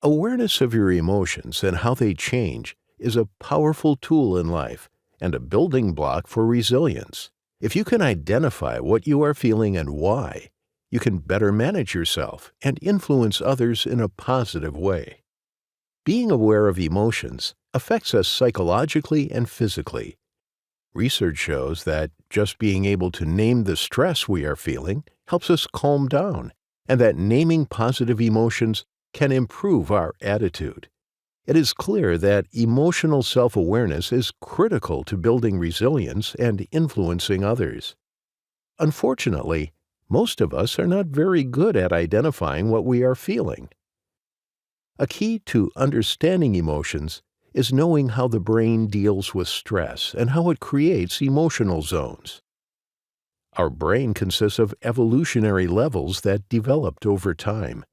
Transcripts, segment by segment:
Awareness of your emotions and how they change is a powerful tool in life and a building block for resilience. If you can identify what you are feeling and why, you can better manage yourself and influence others in a positive way. Being aware of emotions affects us psychologically and physically. Research shows that just being able to name the stress we are feeling helps us calm down, and that naming positive emotions can improve our attitude. It is clear that emotional self-awareness is critical to building resilience and influencing others. Unfortunately, most of us are not very good at identifying what we are feeling. A key to understanding emotions is knowing how the brain deals with stress and how it creates emotional zones. Our brain consists of evolutionary levels that developed over time.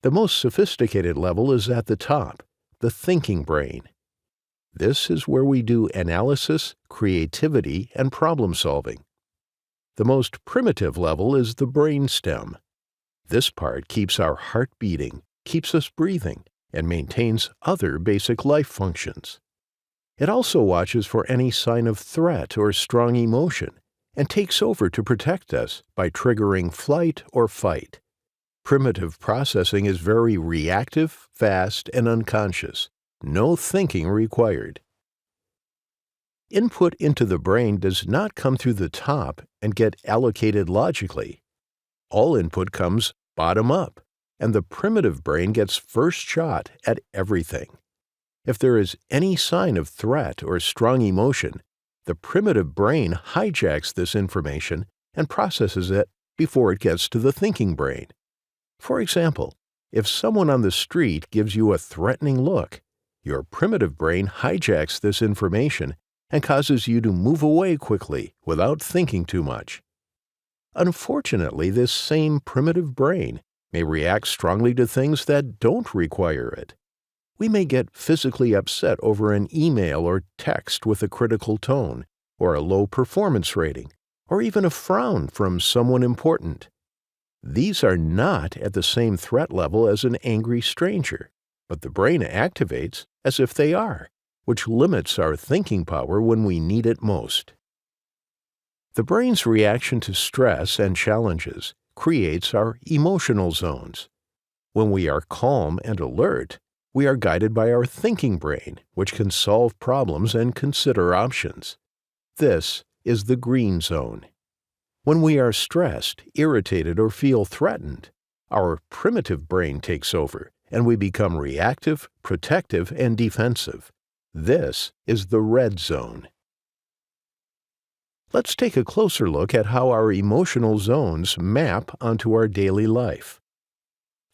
The most sophisticated level is at the top, the thinking brain. This is where we do analysis, creativity, and problem solving. The most primitive level is the brainstem. This part keeps our heart beating, keeps us breathing, and maintains other basic life functions. It also watches for any sign of threat or strong emotion and takes over to protect us by triggering flight or fight. Primitive processing is very reactive, fast, and unconscious. No thinking required. Input into the brain does not come through the top and get allocated logically. All input comes bottom up, and the primitive brain gets first shot at everything. If there is any sign of threat or strong emotion, the primitive brain hijacks this information and processes it before it gets to the thinking brain. For example, if someone on the street gives you a threatening look, your primitive brain hijacks this information and causes you to move away quickly without thinking too much. Unfortunately, this same primitive brain may react strongly to things that don't require it. We may get physically upset over an email or text with a critical tone, or a low performance rating, or even a frown from someone important. These are not at the same threat level as an angry stranger, but the brain activates as if they are, which limits our thinking power when we need it most. The brain's reaction to stress and challenges creates our emotional zones. When we are calm and alert, we are guided by our thinking brain, which can solve problems and consider options. This is the green zone. When we are stressed, irritated, or feel threatened, our primitive brain takes over, and we become reactive, protective, and defensive. This is the red zone. Let's take a closer look at how our emotional zones map onto our daily life.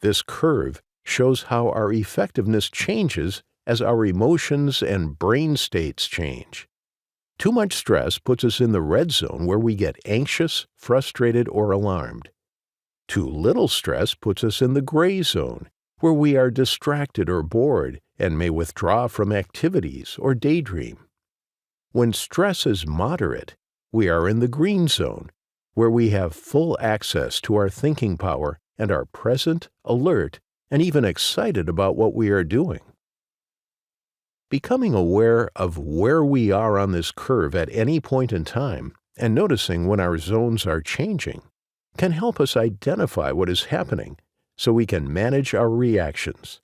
This curve shows how our effectiveness changes as our emotions and brain states change. Too much stress puts us in the red zone where we get anxious, frustrated, or alarmed. Too little stress puts us in the gray zone where we are distracted or bored and may withdraw from activities or daydream. When stress is moderate, we are in the green zone, where we have full access to our thinking power and are present, alert, and even excited about what we are doing. Becoming aware of where we are on this curve at any point in time and noticing when our zones are changing can help us identify what is happening so we can manage our reactions.